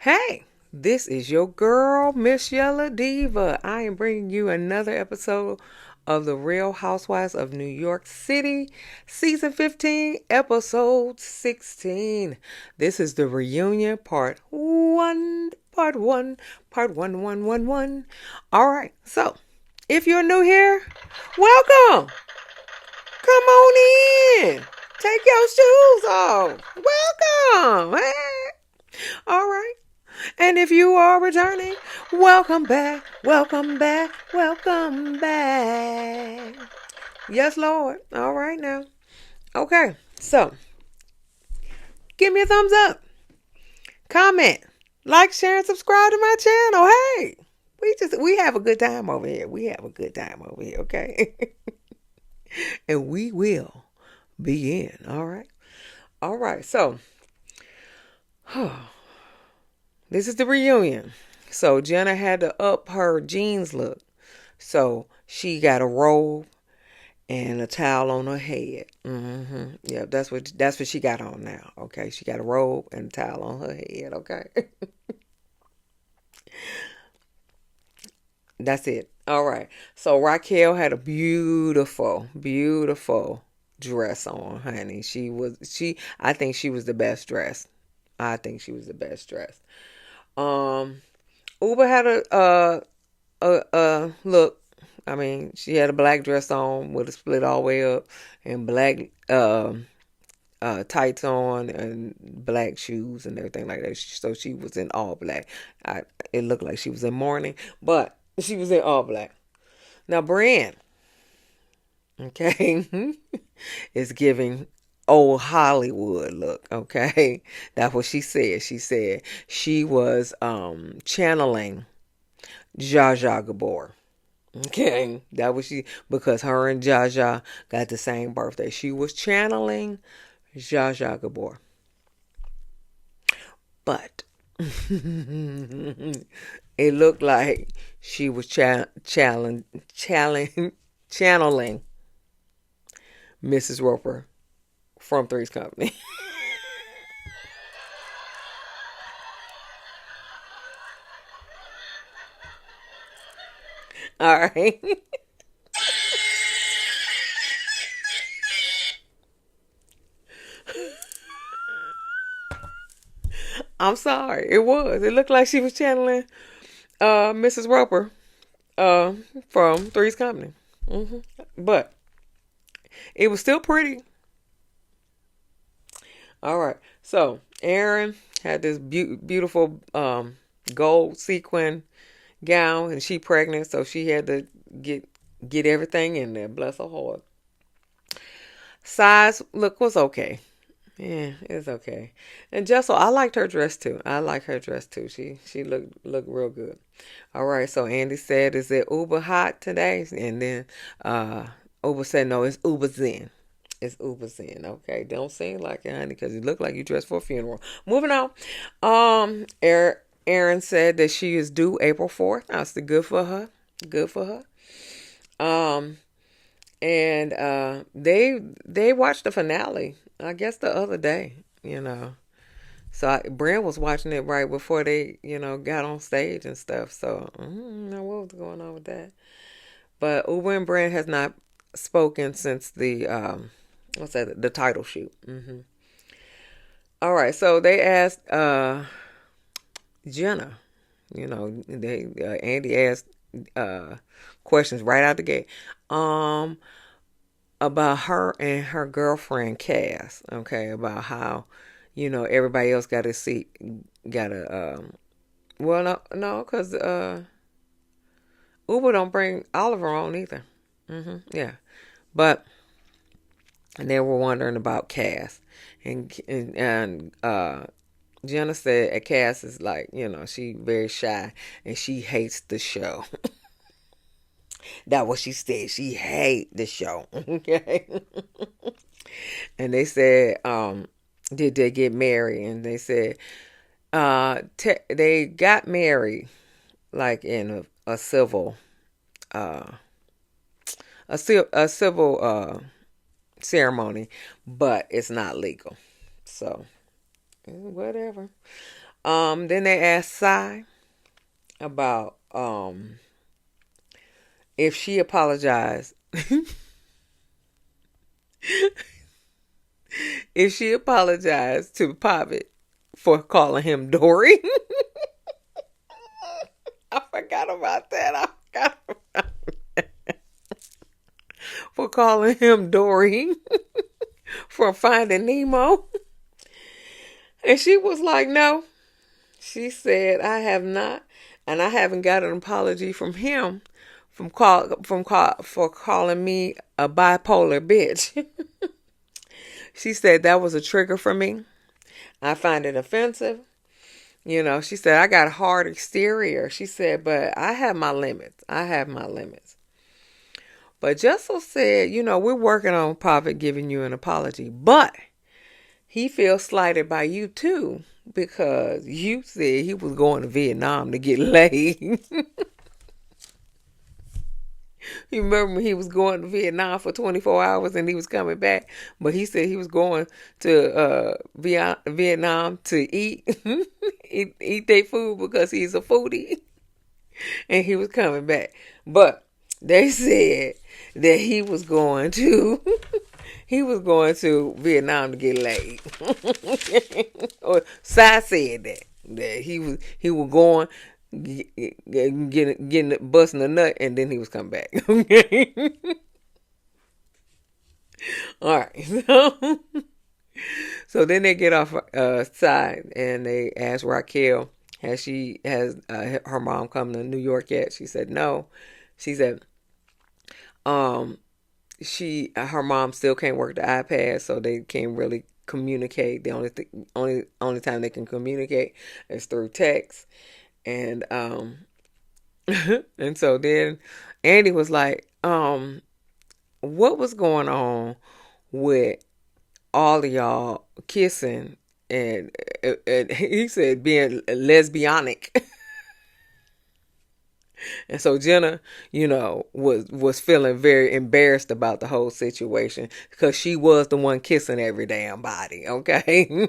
Hey, this is your girl, msyelladiva. I am bringing you another episode of The Real Housewives of New York City, Season 15, Episode 16. This is the reunion, part 1. All right, so if you're new here, welcome. Come on in. Take your shoes off. Welcome. Hey. All right. And if you are returning, welcome back, welcome back, welcome back. Yes, Lord. All right now. Okay, so give me a thumbs up, comment, like, share, and subscribe to my channel. Hey, we have a good time over here. We have a good time over here, okay? And we will be in. All right. All right. So this is the reunion. So Jenna had to up her jeans look. So she got a robe and a towel on her head. Yeah, that's what she got on now. Okay, she got a robe and a towel on her head. Okay, that's it. All right. So Raquel had a beautiful, beautiful dress on, honey. I think she was the best dressed. I think she was the best dressed. Um, Uber had a look. I mean, she had a black dress on with a split all the way up and black tights on and black shoes and everything like that. So she was in all black. It looked like she was in mourning, but she was in all black. Now, Brynn, okay, is giving old Hollywood look, okay? That's what she said. She said she was channeling Zsa Zsa Gabor. Okay, that was because her and Jaja got the same birthday. She was channeling Zsa Zsa Gabor. But it looked like she was channeling Mrs. Roper from Three's Company. All right. I'm sorry. It was. It looked like she was channeling Mrs. Roper uh, from Three's Company. But it was still pretty. All right. So Aaron had this beautiful gold sequin gown, and she pregnant, so she had to get everything in there. Bless her heart. Size look was okay. Yeah, it's okay. And Jessel, I liked her dress too. I like her dress too. She looked real good. All right, so Andy said, "Is it Uber hot today?" And then Uber said, "No, it's Uber Zen. It's Uber Zen." Okay, don't sing like it, honey, because you look like you dressed for a funeral. Moving on. Aaron said that she is due April 4th. That's good for her. Good for her. Um, and they watched the finale, I guess the other day. So Brynn was watching it right before they, got on stage and stuff. So I don't know what was going on with that. But Uber and Brynn has not spoken since the what's that? The title shoot. All right. So they asked Jenna. Andy asked uh questions right out the gate. Um, about her and her girlfriend Cass, okay, about how, everybody else got to see, got to, well, no, because Uber don't bring Oliver on either. Yeah. But they were wondering about Cass. And Jenna said Cass is like, she very shy and she hates the show. That what she said. She hate the show. Okay. And they said, did they get married? And they said, they got married like in a civil, uh, a civil ceremony, but it's not legal. So whatever. Then they asked Sai about if she apologized. If she apologized to Pavit for calling him Dory. I forgot about that. I forgot about for calling him Dory for finding Nemo. And she was like, no. She said, I have not, and I haven't got an apology from him for calling me a bipolar bitch. She said that was a trigger for me. I find it offensive. She said, I got a hard exterior. She said, but I have my limits. But Jessel said, we're working on Prophet giving you an apology, but he feels slighted by you too because you said he was going to Vietnam to get laid. You remember he was going to Vietnam for 24 hours and he was coming back, but he said he was going to Vietnam to eat eat their food because he's a foodie, and he was coming back. But they said that he was going to Vietnam to get laid. Or Sai said that he was going getting busting a nut, and then he was coming back. Okay. All right. So then they get off side and they ask Raquel, has her mom come to New York yet? She said no. She said her mom still can't work the iPad, so they can't really communicate. The only time they can communicate is through text. And and so then Andy was like, what was going on with all of y'all kissing and he said being lesbianic. And so Jenna, was feeling very embarrassed about the whole situation because she was the one kissing every damn body, okay?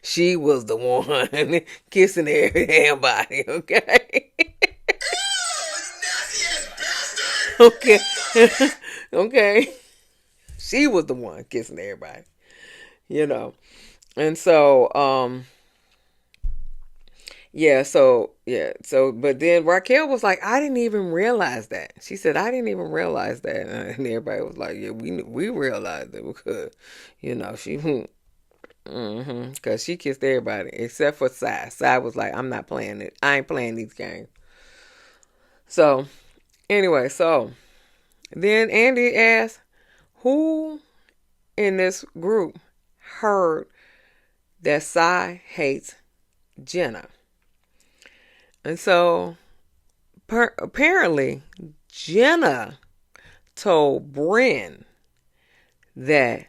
She was the one kissing every damn body, okay? Okay. Okay. She was the one kissing everybody, And so, but then Raquel was like, I didn't even realize that. She said, I didn't even realize that. And everybody was like, yeah, we realized it because, she, because she kissed everybody except for Sai. Sai was like, I'm not playing it. I ain't playing these games. So, anyway, then Andy asked, who in this group heard that Sai hates Jenna? And so apparently Jenna told Brynn that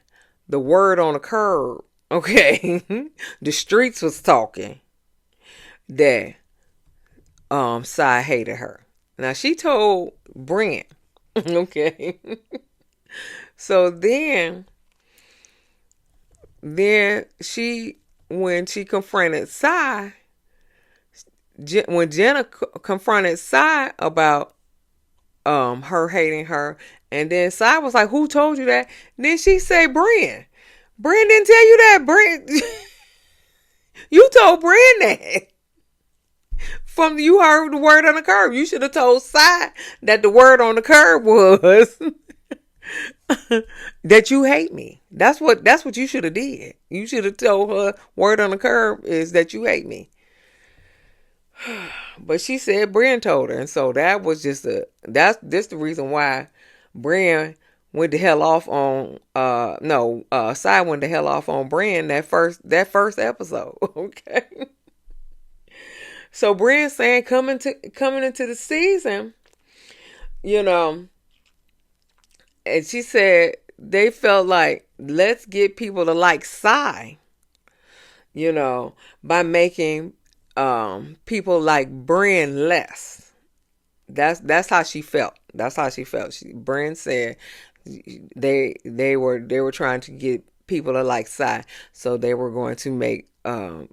the word on the curb, okay, the streets was talking that Sai hated her. Now she told Brynn, okay. So then when she confronted Sai, when Jenna confronted Sai about her hating her, and then Sai was like, who told you that? Then she said, Brynn. Brynn didn't tell you that. Brynn, you told Brynn that. You heard the word on the curb. You should have told Sai that the word on the curb was that you hate me. That's what you should have did. You should have told her word on the curb is that you hate me. But she said Brynn told her, and so that was just that's the reason why Brynn went the hell off on Sai went the hell off on Brynn that first episode. Okay. So Brynn saying coming into the season, and she said they felt like, let's get people to like Sai, by making people like Brynn less. That's how she felt. Brynn said they were trying to get people to like Sai, so they were going to make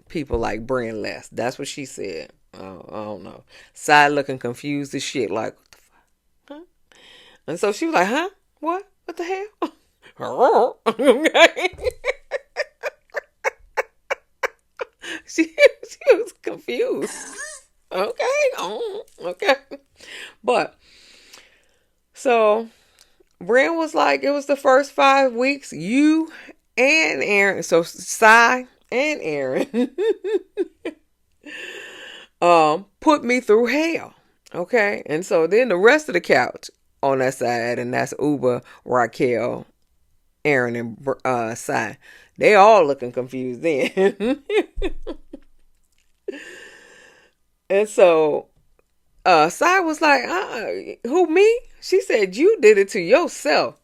people like Brynn less. That's what she said. I don't know. Side looking confused as shit, like, what the fuck? Huh? And so she was like, huh? What? What the hell? Okay. She was confused. Okay. Oh, okay. But so Brynn was like, it was the first 5 weeks. You and Aaron, so Cy and Aaron, put me through hell. Okay. And so then the rest of the couch on that side, and that's Uber, Raquel, Aaron, and Cy. They all looking confused then. And so Cy was like, who, me? She said, you did it to yourself.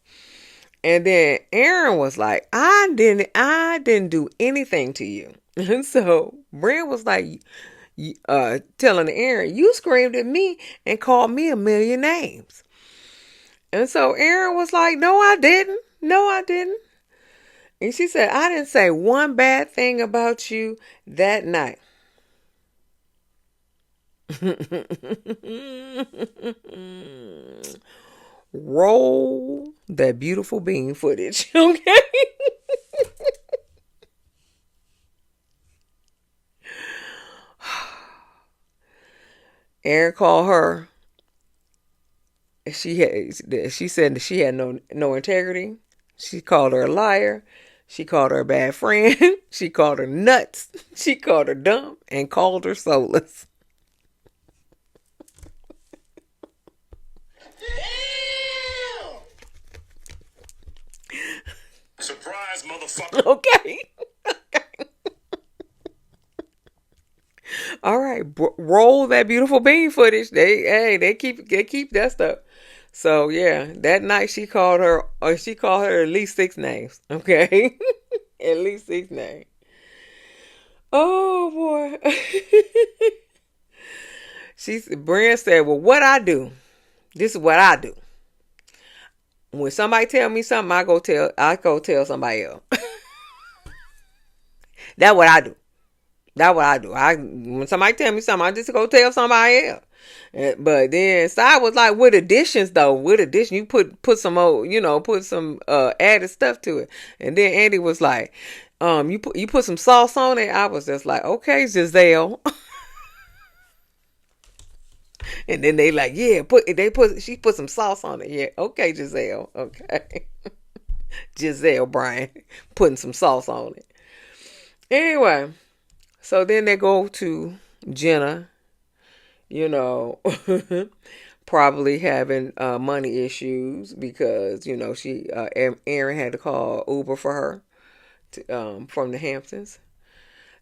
And then Aaron was like, I didn't do anything to you. And so Brynn was like, telling Aaron, you screamed at me and called me a million names. And so Aaron was like, no, I didn't. No, I didn't. And she said, I didn't say one bad thing about you that night. Roll that beautiful bean footage, okay? Aaron called her. She said that she had no integrity. She called her a liar. She called her a bad friend. She called her nuts. She called her dumb and called her soulless. Surprise, motherfucker. Okay. All right, roll that beautiful bean footage. They keep that stuff. So yeah, that night she called her at least 6 names. Okay, at least 6 names. Oh boy. Brynn said, "Well, what I do? This is what I do. When somebody tell me something, I go tell somebody else. That's what I do. That's what I do. When somebody tell me something, I just go tell somebody else." But then Sai was like, with additions though, you put some old, put some added stuff to it. And then Andy was like, you put some sauce on it. I was just like, okay, Giselle. And then they like, yeah, she put some sauce on it. Yeah, okay, Giselle. Okay. Giselle Bryan putting some sauce on it. Anyway, so then they go to Jenna, probably having money issues because, Aaron had to call Uber for her from the Hamptons.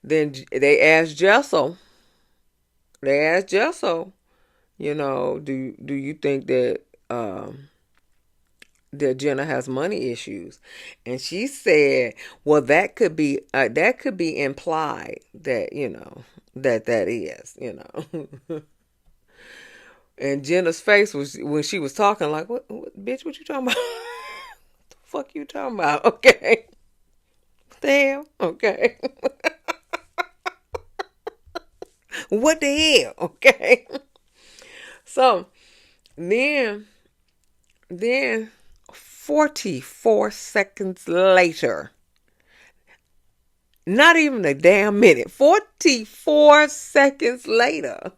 Then they asked Jessel, do you think that that Jenna has money issues? And she said, well, that could be implied that, that is. And Jenna's face was, when she was talking, like, what bitch, what you talking about? What the fuck you talking about? Okay. What the hell? Okay. What the hell? Okay. So then 44 seconds later, not even a damn minute, 44 seconds later,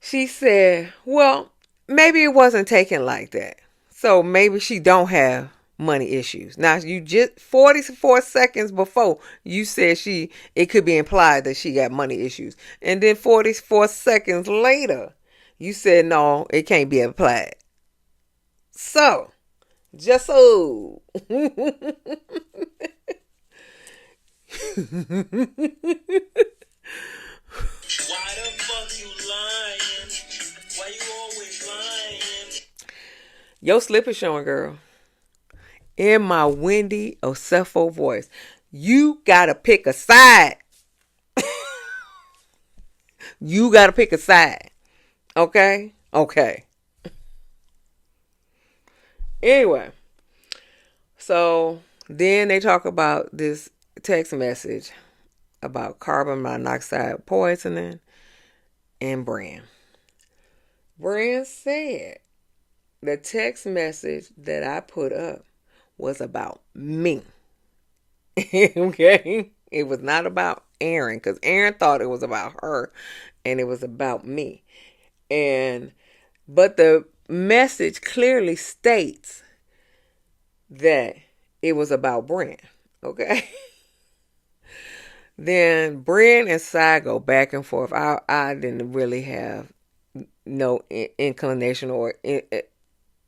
she said, well, maybe it wasn't taken like that. So maybe she don't have money issues. Now, you just 44 seconds before you said it could be implied that she got money issues. And then 44 seconds later, you said, no, it can't be applied. So, Jessel. Why the fuck you lying? Why you always lying? Your slip is showing, girl. In my Wendy Osefo voice. You gotta pick a side. You gotta pick a side. Okay? Okay. Anyway. So then they talk about this text message about carbon monoxide poisoning and Brynn. Brynn said the text message that I put up was about me. Okay? It was not about Aaron, because Aaron thought it was about her and it was about me. But the message clearly states that it was about Brynn. Okay? Then Brynn and Cy go back and forth. I didn't really have no inclination or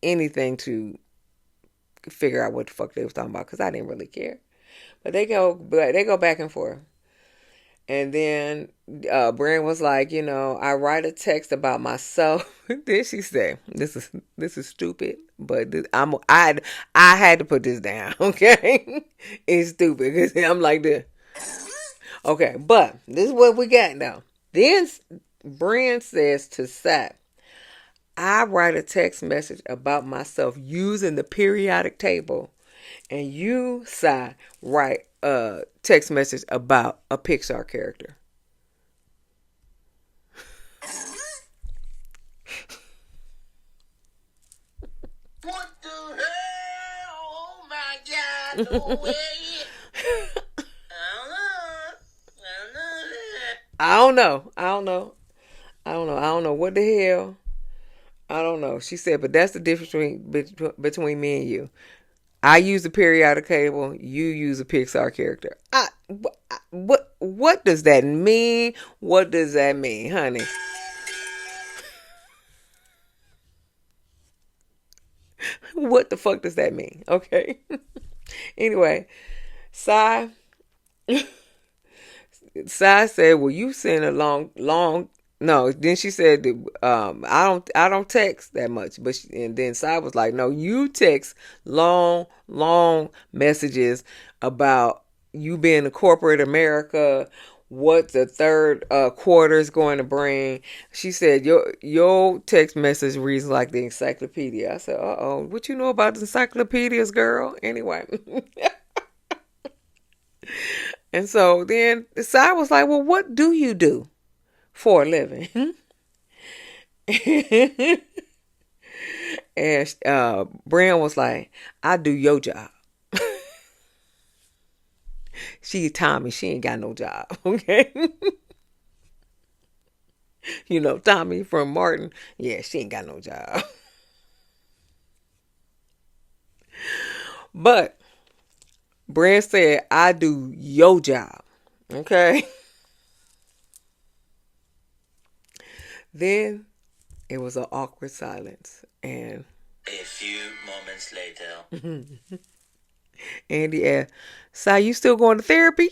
anything to figure out what the fuck they was talking about, because I didn't really care. But they go back and forth. And then Brynn was like, I write a text about myself. Then she said, "This is stupid, but I had to put this down." Okay, it's stupid because I'm like this. Okay, but this is what we got now. Then Brynn says to Sat, "I write a text message about myself using the periodic table, and you, Sai, write a text message about a Pixar character." What the hell? Oh my God! No way! I don't know. I don't know what the hell. I don't know. She said, but that's the difference between me and you. I use a periodic table. You use a Pixar character. What does that mean? What does that mean, honey? What the fuck does that mean? Okay. Anyway, Sai said, "Well, you send a long." No, then she said, I don't text that much." And then Sai was like, "No, you text long messages about you being a corporate America, what the third quarter is going to bring." She said, your text message reads like the encyclopedia. I said, "Uh-oh, what you know about the encyclopedias, girl?" Anyway. And so then Sai was like, "Well, what do you do for a living?" And Brynn was like, "I do your job." She Tommy, she ain't got no job. Okay. Tommy from Martin, yeah, she ain't got no job. But Brynn said, "I do your job." Okay. Then it was an awkward silence. And a few moments later, Andy asked, "Si, you still going to therapy?"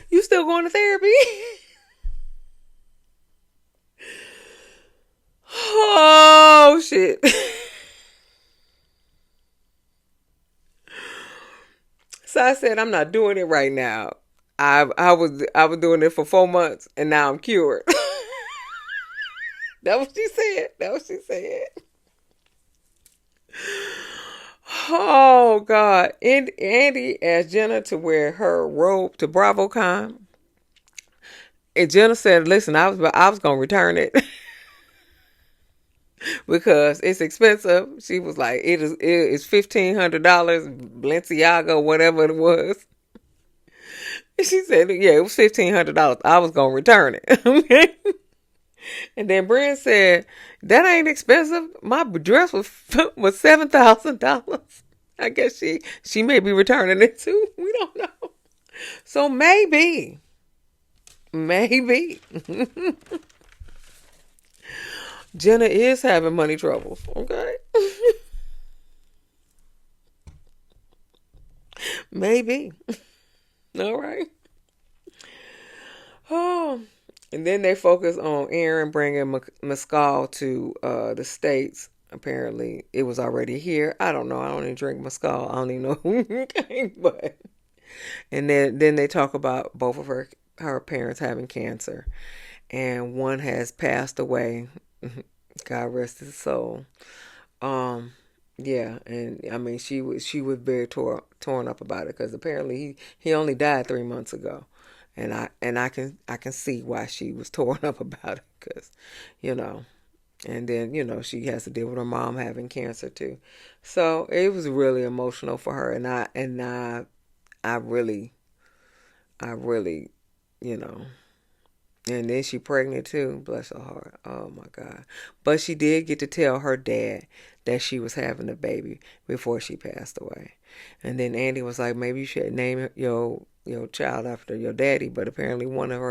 "You still going to therapy?" Oh shit. So I said, "I'm not doing it right now. I was doing it for 4 months and now I'm cured." That's what she said. Oh God. And Andy asked Jenna to wear her robe to BravoCon. And Jenna said, "Listen, I was gonna return it." Because it's expensive. She was like, it is $1,500, Balenciaga, whatever it was. She said, yeah, it was $1,500. I was gonna return it. Okay. And then Brynn said, "That ain't expensive. My dress was $7,000. I guess she may be returning it too. We don't know. So maybe. Jenna is having money troubles. Okay. Maybe. All right. Oh. And then they focus on Aaron bringing mescal to the States. Apparently, it was already here. I don't know. I don't even drink mescal. I don't even know. Okay, but And then they talk about both of her parents having cancer, and one has passed away. God rest his soul. Um, yeah, and I mean she was very torn up about it because apparently he only died 3 months ago, and I can see why she was torn up about it because, you know, and then she has to deal with her mom having cancer too, so it was really emotional for her, and I really, you know. And then she pregnant too, bless her heart. Oh my God. But she did get to tell her dad that she was having a baby before she passed away. And then Andy was like, maybe you should name your child after your daddy. But apparently one of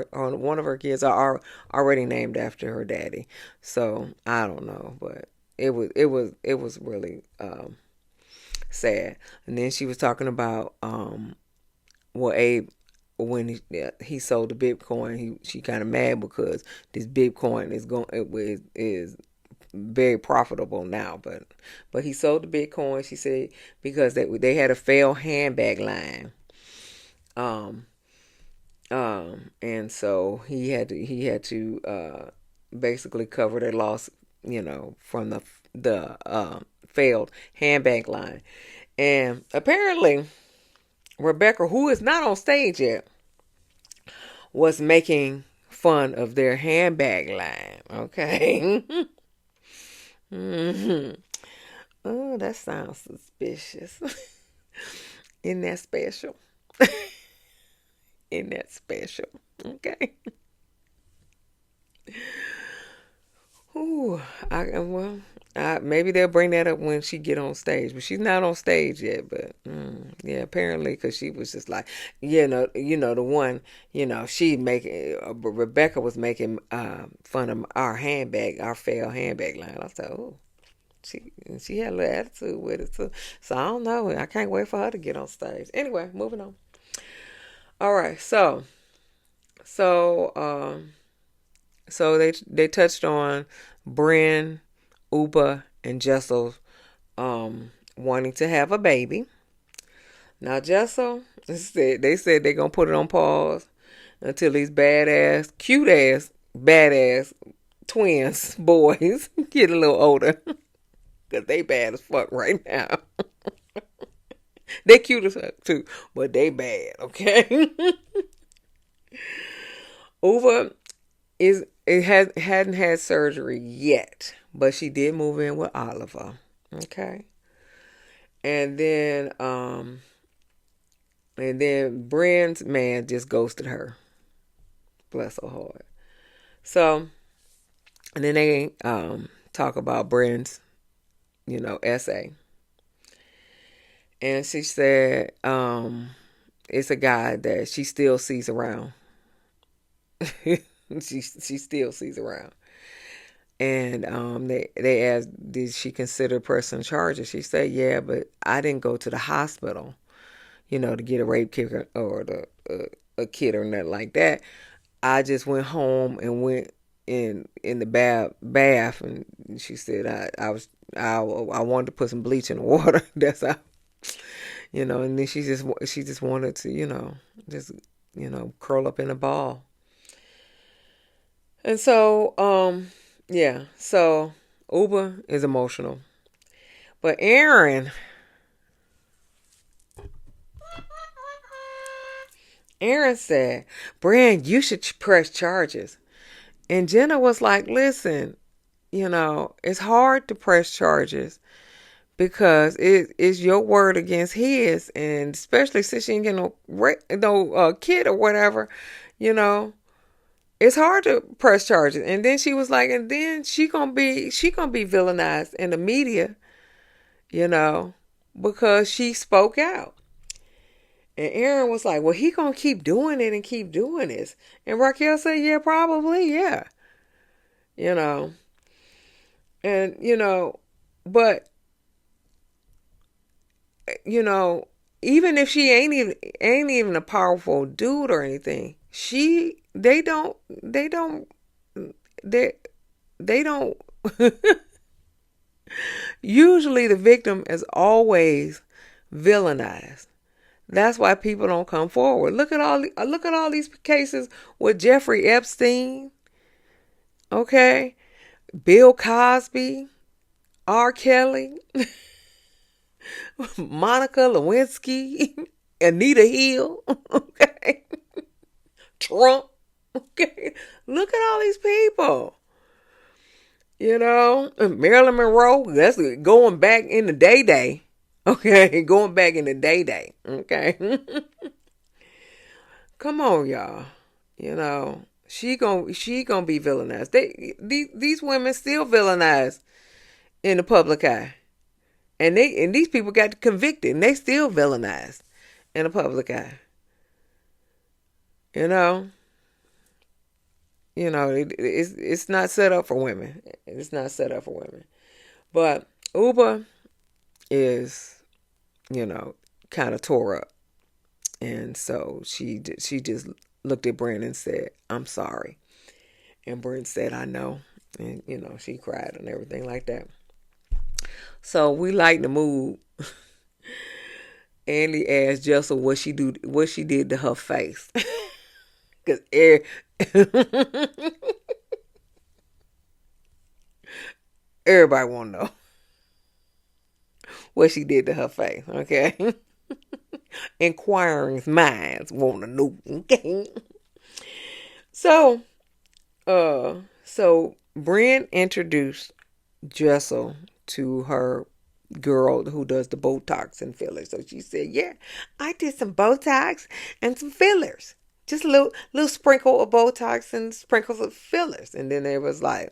her kids are already named after her daddy. So I don't know, but it was really sad. And then she was talking about well, Abe, when he sold the Bitcoin, she kind of mad because this Bitcoin is very profitable now, but he sold the Bitcoin. She said because they had a failed handbag line, um and so he had to basically cover their loss, from the failed handbag line, and apparently Rebecca, who is not on stage yet, was making fun of their handbag line. Okay. hmm Oh, that sounds suspicious. Isn't that special? Isn't that special? Okay. Ooh, maybe they'll bring that up when she get on stage, but she's not on stage yet. But yeah, apparently, because she was just like, the one, she making Rebecca was making fun of our failed handbag line. I thought, oh, she had a little attitude with it too. So I don't know. I can't wait for her to get on stage. Anyway, moving on. All right, so they touched on Brynn, Uba, and Jessel wanting to have a baby. Now Jessel, they said they're gonna put it on pause until these badass, cute ass, badass twins boys get a little older. Cause they bad as fuck right now. They cute as fuck too, but they bad, okay? Uba hadn't had surgery yet, but she did move in with Oliver. Okay. And then Brynn's man just ghosted her. Bless her heart. So, and then they talk about Brynn's, essay. And she said it's a guy that she still sees around. she still sees around. And they asked, did she consider pressing charges? She said, yeah, but I didn't go to the hospital, to get a rape kit or a kit or nothing like that. I just went home and went in the bath, and she said I wanted to put some bleach in the water. That's how, and then she just wanted to, just curl up in a ball. And so yeah, so Uba is emotional, but Aaron said, Brynn, you should press charges. And Jenna was like, listen, it's hard to press charges because it is your word against his. And especially since she ain't getting no kid or whatever, it's hard to press charges. And then she was like, and then she gonna be villainized in the media, because she spoke out. And Aaron was like, well, he gonna keep doing it and keep doing this. And Raquel said, yeah, probably, yeah. And, but, even if she ain't even a powerful dude or anything, they don't, usually the victim is always villainized. That's why people don't come forward. Look at all these cases with Jeffrey Epstein, okay, Bill Cosby, R. Kelly, Monica Lewinsky, Anita Hill, okay, Trump, okay. Look at all these people. Marilyn Monroe, that's going back in the day. Okay, going back in the day. Okay. Come on, y'all. She gonna be villainized. These women still villainized in the public eye. And these people got convicted and they still villainized in the public eye. You know? It's not set up for women. It's not set up for women. But Uber is, kind of tore up. And so she just looked at Brynn and said, "I'm sorry." And Brynn said, "I know." And, she cried and everything like that. So we lighten the mood. Andy asked Jessel what she did to her face. Because everybody want to know what she did to her face, okay? Inquiring minds want to know, okay? So Brynn introduced Jessel to her girl who does the Botox and fillers. So she said, "Yeah, I did some Botox and some fillers. Just a little sprinkle of Botox and sprinkles of fillers." And then it was like,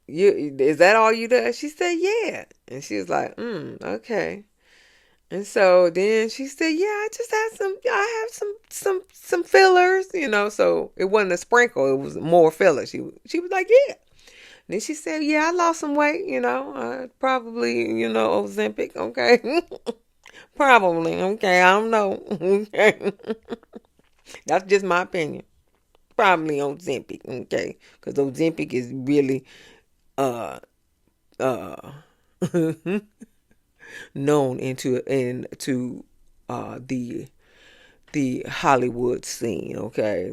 is that all you did? She said, "Yeah." And she was like, okay. And so then she said, "Yeah, I have some fillers, so it wasn't a sprinkle, it was more fillers." She was like, "Yeah." Then she said, "Yeah, I lost some weight, probably, Ozempic, okay." Probably, okay, I don't know. Okay. That's just my opinion. Probably Ozempic, okay? Because Ozempic is really uh uh known into the Hollywood scene, okay?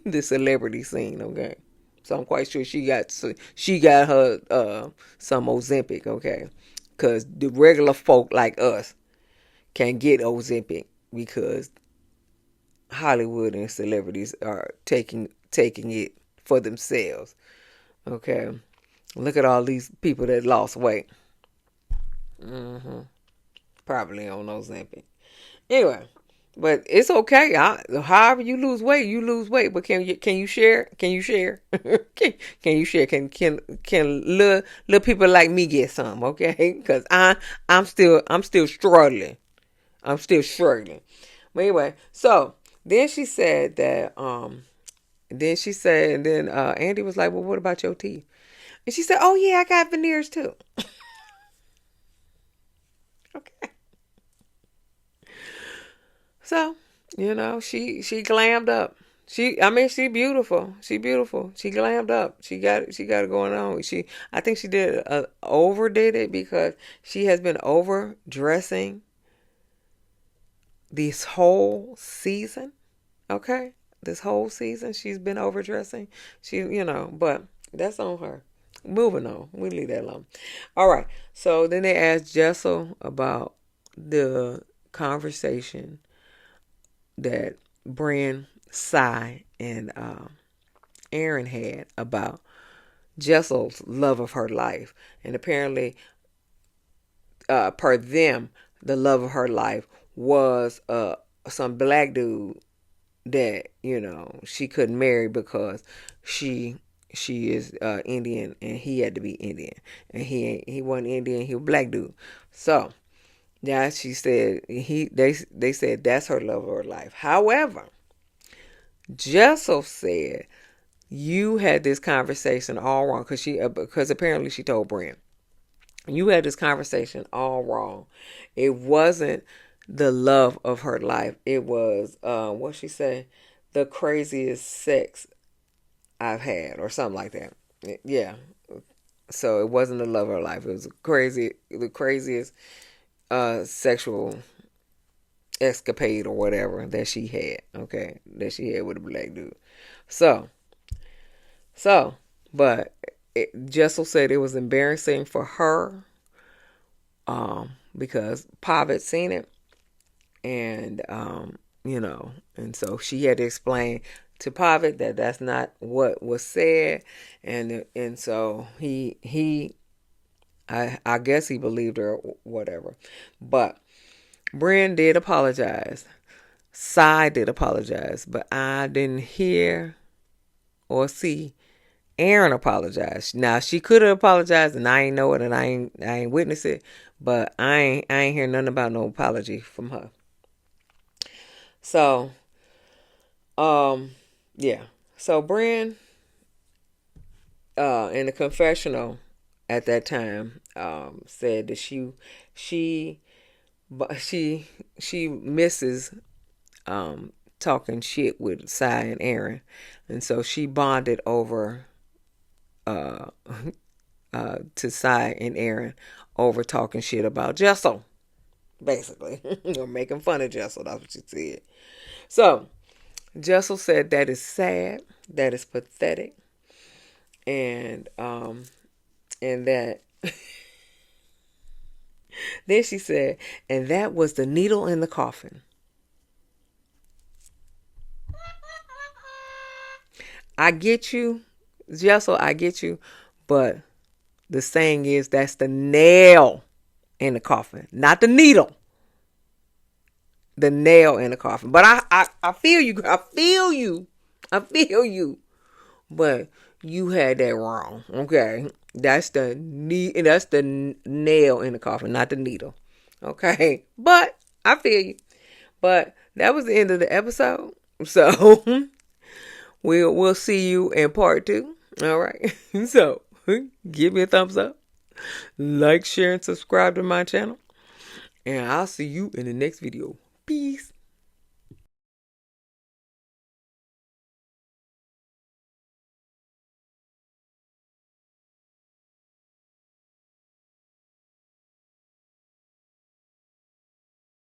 The celebrity scene, okay? So I'm quite sure she got her some Ozempic, okay? Because the regular folk like us can't get Ozempic because Hollywood and celebrities are taking it for themselves, okay? Look at all these people that lost weight. Probably on Ozempic. Anyway, but it's okay. However you lose weight, you lose weight. But can you share? Can you share? Can you share? Can little people like me get some? Okay, because I'm still struggling. I'm still struggling. But anyway, so then she said that and then Andy was like, "Well, what about your teeth?" And she said, "Oh yeah, I got veneers too." Okay. So, she glammed up. She beautiful. She beautiful. She glammed up. She got it going on. I think she overdid it because she has been overdressing this whole season. Okay? This whole season she's been overdressing. But that's on her. Moving on. We leave that alone. All right. So then they asked Jessel about the conversation that Brynn, Cy, and Aaron had about Jessel's love of her life. And apparently, per them, the love of her life was some black dude that, she couldn't marry because she is Indian and he had to be Indian. And he wasn't Indian, he was a black dude. So yeah, she said they said that's her love of her life. However, Jessel said you had this conversation all wrong because apparently she told Brynn you had this conversation all wrong. It wasn't the love of her life. It was what she say, the craziest sex I've had or something like that. Yeah. So it wasn't the love of her life. It was the craziest sexual escapade or whatever that she had. Okay, that she had with a black dude. So, but Jessel said it was embarrassing for her, because Pav had seen it, and and so she had to explain to Pavitt that that's not what was said, and so I guess he believed her, or whatever. But Brynn did apologize. Cy did apologize, but I didn't hear or see Aaron apologize. Now she could have apologized, and I ain't know it, and I ain't witness it, but I ain't hear nothing about no apology from her. So, yeah. So Brynn, in the confessional at that time, said that she misses talking shit with Cy and Aaron, and so she bonded over to Cy and Aaron over talking shit about Jessel, basically, or making fun of Jessel. That's what she said. So Jessel said that is sad, that is pathetic, and that then she said, and that was the needle in the coffin. I get you, Jessel, I get you, but the saying is that's the nail in the coffin, not the needle. The nail in the coffin. But I feel you. I feel you. I feel you. But you had that wrong. Okay. That's the nail in the coffin, not the needle. Okay. But I feel you. But that was the end of the episode. So we'll see you in part 2. All right. So give me a thumbs up. Like, share, and subscribe to my channel. And I'll see you in the next video.